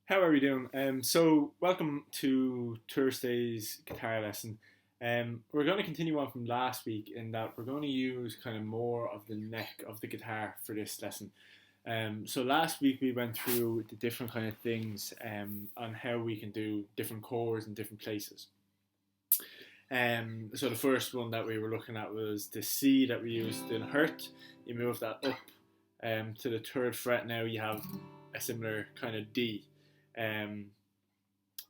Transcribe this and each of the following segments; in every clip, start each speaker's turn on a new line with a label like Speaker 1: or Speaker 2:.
Speaker 1: How are we doing? So welcome to Thursday's guitar lesson. We're going to continue on from last week in that we're going to use kind of more of the neck of the guitar for this lesson. So last week we went through the different kind of things on how we can do different chords in different places. So the first one that we were looking at was the C that we used in Hurt. You move that up to the third fret. Now you have a similar kind of D. Um,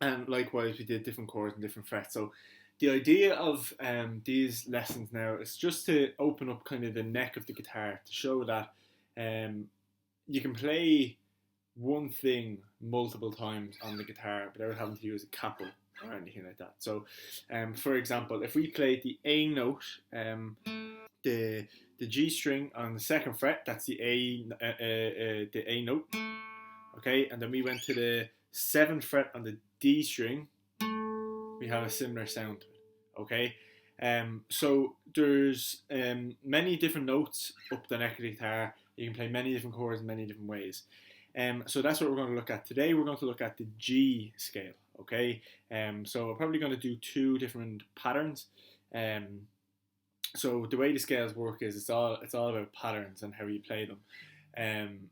Speaker 1: and likewise, we did different chords and different frets. So the idea of these lessons now is just to open up kind of the neck of the guitar to show that um, you can play one thing multiple times on the guitar without having to use a capo or anything like that. So, for example, if we played the A note, the the G string on the second fret, that's the A note, okay, and then we went to the seventh fret on the D string, we have a similar sound to it, okay. So there's many different notes up the neck of the guitar. You can play many different chords in many different ways. So that's what we're going to look at today. We're going to look at the G scale, okay. So we're probably going to do two different patterns. So the way the scales work is it's all about patterns and how you play them. And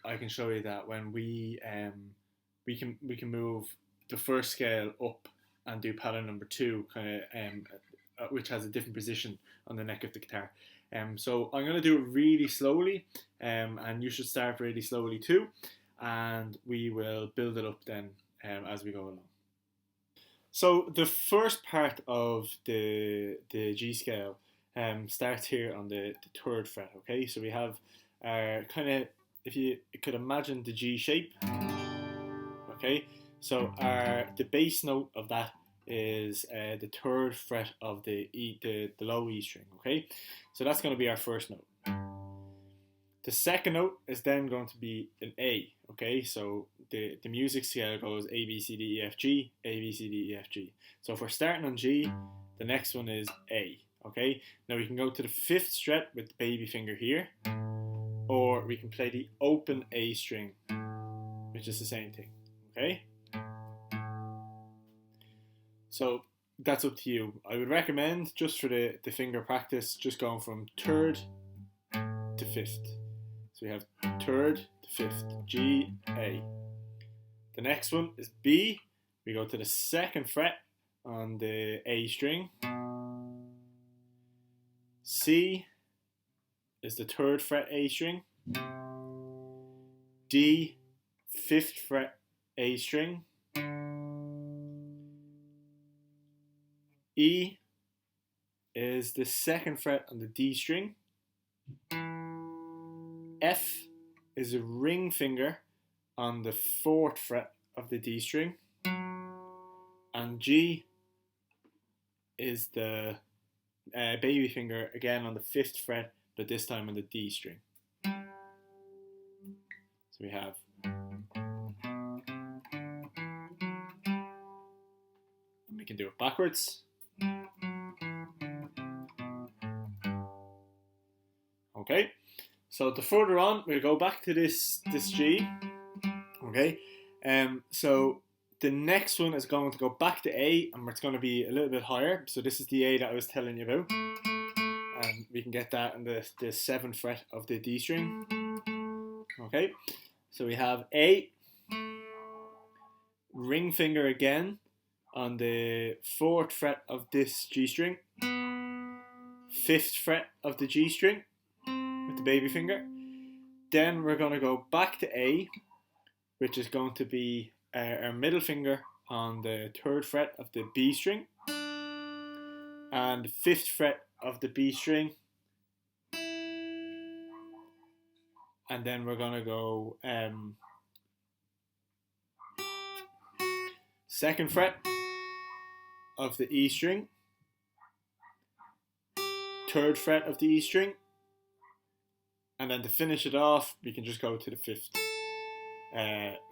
Speaker 1: I can show you that when we can move the first scale up and do pattern number two, kind of which has a different position on the neck of the guitar. So I'm going to do it really slowly, and you should start really slowly too, and we will build it up then as we go along. So the first part of the G scale starts here on the third fret. Okay, so we have kind of, if you could imagine the G shape. Okay, so the bass note of that is the third fret of the low E string. Okay, so that's going to be our first note. The second note is then going to be an A. Okay, so the music scale goes A B C D E F G, A B C D E F G. So if we're starting on G, the next one is A. Okay, now we can go to the fifth fret with the baby finger here, or we can play the open A string, which is the same thing. Okay, so that's up to you. I would recommend, just for the finger practice, just going from third to fifth. So we have third to fifth, G, A. The next one is B. We go to the second fret on the A string. C is the third fret A string. D, fifth fret A string. E is the second fret on the D string. F is a ring finger on the fourth fret of the D string. And G is the baby finger again on the fifth fret, but this time on the D string. So we have and we can do it backwards. Okay, so the further on, we'll go back to this G. Okay, so the next one is going to go back to A, and it's going to be a little bit higher. So this is the A that I was telling you about, and we can get that in the seventh fret of the D string. Okay, so we have A, ring finger again on the fourth fret of this G string, fifth fret of the G string with the baby finger. Then we're going to go back to A, which is going to be our middle finger on the third fret of the B string and the fifth fret of the B string, and then we're going to go second fret of the E string, third fret of the E string, and then to finish it off we can just go to the fifth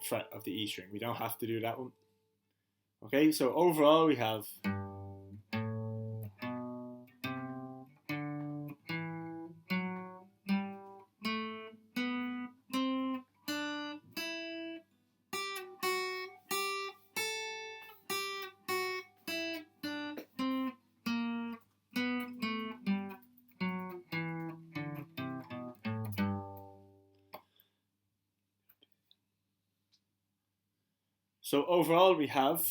Speaker 1: fret of the E string. We don't have to do that one. Okay, so overall we have So overall we have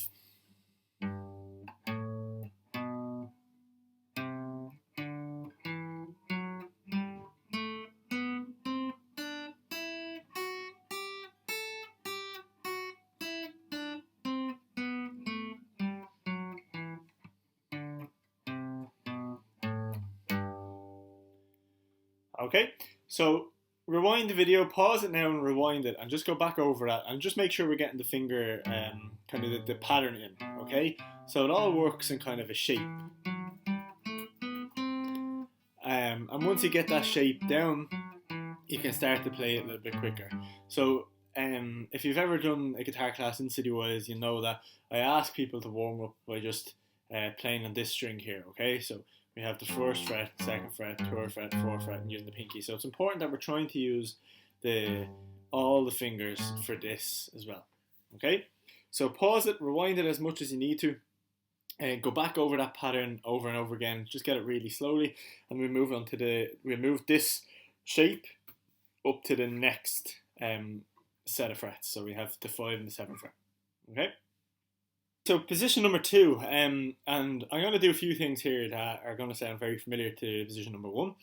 Speaker 1: okay, so rewind the video, pause it now and rewind it and just go back over that and just make sure we're getting the finger kind of the pattern in, okay? So it all works in kind of a shape. And once you get that shape down, you can start to play it a little bit quicker. So if you've ever done a guitar class in Citywise, you know that I ask people to warm up by just playing on this string here, okay? So we have the first fret, second fret, third fret, fourth fret, and using the pinky. So it's important that we're trying to use all the fingers for this as well, okay? So pause it, rewind it as much as you need to, and go back over that pattern over and over again. Just get it really slowly, and we move on to we move this shape up to the next set of frets. So we have the 5 and the 7 fret, okay? So position number 2, and I'm going to do a few things here that are going to sound very familiar to position number 1.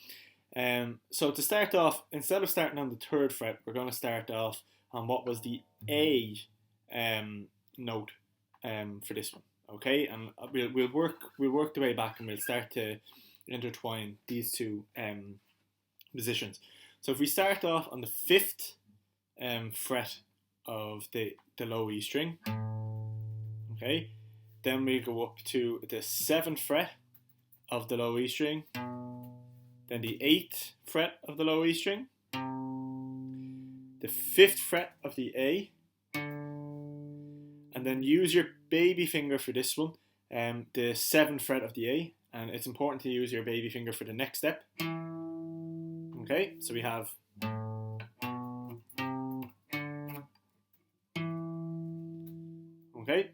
Speaker 1: So to start off, instead of starting on the 3rd fret, we're going to start off on what was the A note for this one, okay? And we'll work the way back, and we'll start to intertwine these two positions. So if we start off on the 5th fret of the low E string, okay, then we go up to the 7th fret of the low E string, then the 8th fret of the low E string, the 5th fret of the A, and then use your baby finger for this one, the 7th fret of the A, and it's important to use your baby finger for the next step. Okay, so we have okay.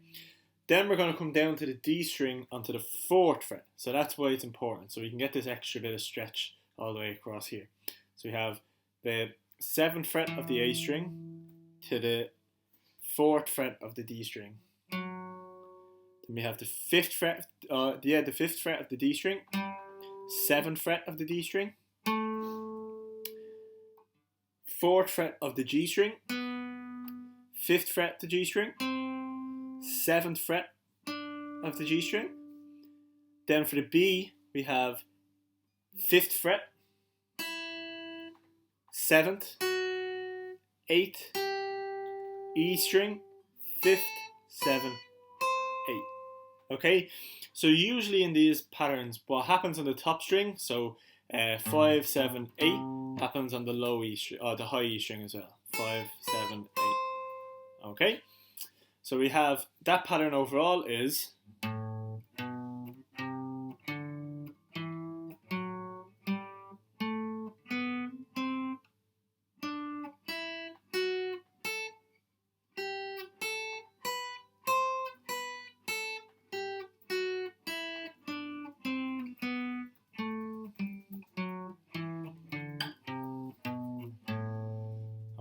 Speaker 1: Then we're going to come down to the D string onto the 4th fret. So that's why it's important. So we can get this extra bit of stretch all the way across here. So we have the 7th fret of the A string to the 4th fret of the D string. Then we have the 5th fret, the 5th fret of the D string, 7th fret of the D string, 4th fret of the G string, 5th fret of the G string, 7th fret of the G string. Then for the B, we have 5th fret, 7th, 8th, E string, 5th, 7th, 8. Okay, so usually in these patterns, what happens on the top string, so 5, 7, 8, happens on the low E string, the high E string as well. 5, 7, 8. Okay. So we have that pattern overall is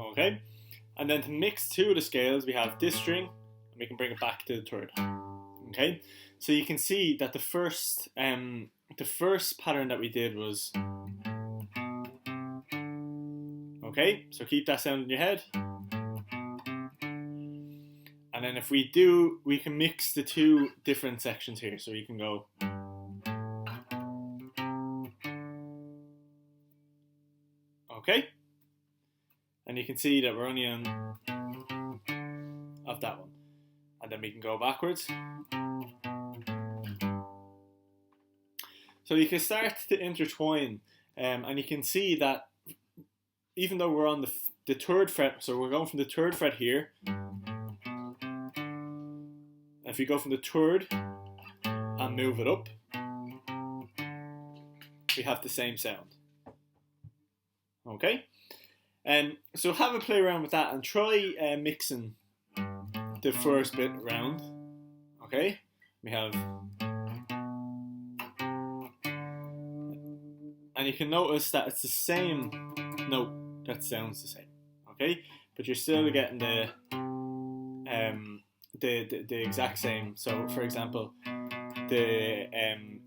Speaker 1: okay. And then to mix two of the scales, we have this string, we can bring it back to the 3rd. Okay, so you can see that the first pattern that we did was okay. So keep that sound in your head, and then if we do, we can mix the two different sections here. So we can go okay, and you can see that we're only on of that one. And then we can go backwards. So you can start to intertwine, and you can see that even though we're on the 3rd fret, so we're going from the 3rd fret here. If you go from the 3rd and move it up, we have the same sound. Okay, so have a play around with that and try mixing the first bit around. Okay, we have, and you can notice that it's the same note that sounds the same. Okay, but you're still getting the exact same. So, for example, the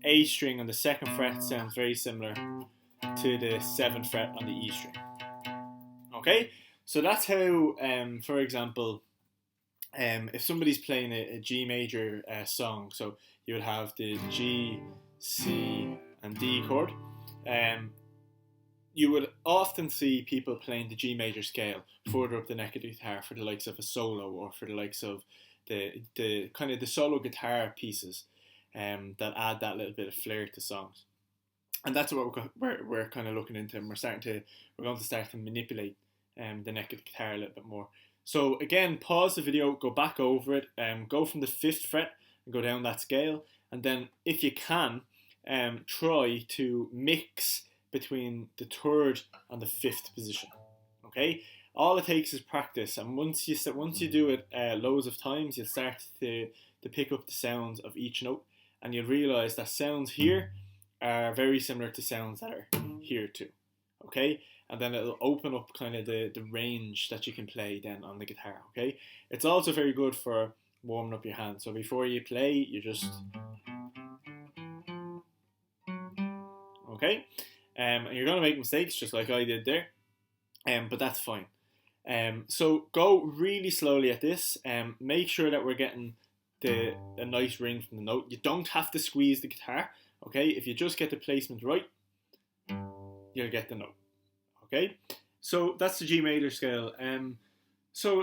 Speaker 1: A string on the second fret sounds very similar to the 7th fret on the E string. Okay, so that's how, for example, if somebody's playing a G major song, so you would have the G, C, and D chord. You would often see people playing the G major scale further up the neck of the guitar for the likes of a solo, or for the likes of the kind of the solo guitar pieces that add that little bit of flair to songs. And that's what we're kind of looking into, and we're going to start to manipulate the neck of the guitar a little bit more. So again, pause the video, go back over it, go from the 5th fret and go down that scale, and then if you can, try to mix between the 3rd and the 5th position. Okay, all it takes is practice, and once you do it loads of times, you'll start to pick up the sounds of each note, and you'll realize that sounds here are very similar to sounds that are here too. Okay, and then it'll open up kind of the range that you can play then on the guitar. Okay, it's also very good for warming up your hands. So before you play, you just okay, and you're gonna make mistakes just like I did there, but that's fine. So go really slowly at this. Make sure that we're getting a nice ring from the note. You don't have to squeeze the guitar. Okay, if you just get the placement right, you'll get the note. Okay, so that's the G major scale. So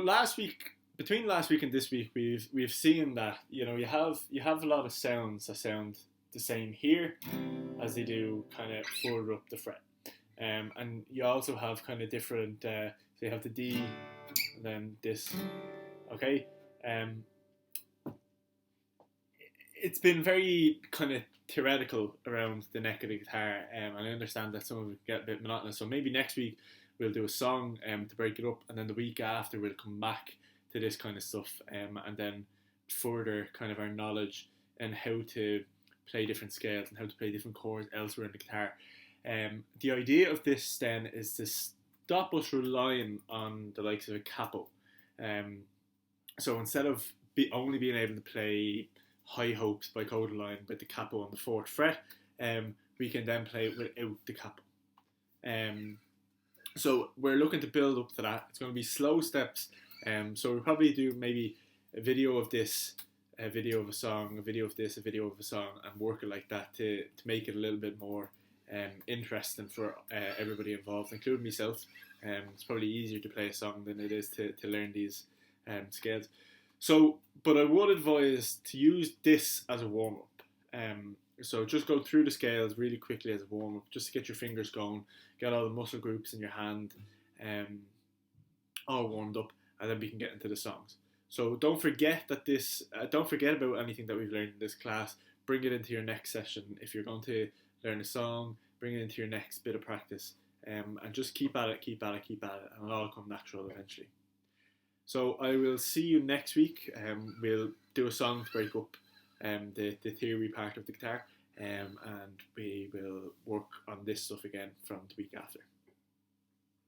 Speaker 1: between last week and this week, we've seen that you have a lot of sounds that sound the same here as they do kind of further up the fret, and you also have kind of different. So you have the D, and then this. Okay, it's been very kind of theoretical around the neck of the guitar, and I understand that some of it get a bit monotonous. So maybe next week we'll do a song to break it up, and then the week after we'll come back to this kind of stuff, and then further kind of our knowledge and how to play different scales and how to play different chords elsewhere in the guitar. The idea of this then is to stop us relying on the likes of a capo. So instead of only being able to play High Hopes by Kodaline with the capo on the 4th fret, we can then play it without the capo. So we're looking to build up to that. It's going to be slow steps. So we'll probably do maybe a video of this, a video of a song, a video of this, a video of a song, and work it like that to make it a little bit more interesting for everybody involved, including myself. It's probably easier to play a song than it is to learn these scales. So, but I would advise to use this as a warm-up. So just go through the scales really quickly as a warm-up, just to get your fingers going, get all the muscle groups in your hand all warmed up, and then we can get into the songs. So don't forget that don't forget about anything that we've learned in this class. Bring it into your next session. If you're going to learn a song, bring it into your next bit of practice, and just keep at it, and it'll all come natural eventually. So I will see you next week. We'll do a song to break up the theory part of the guitar, and we will work on this stuff again from the week after.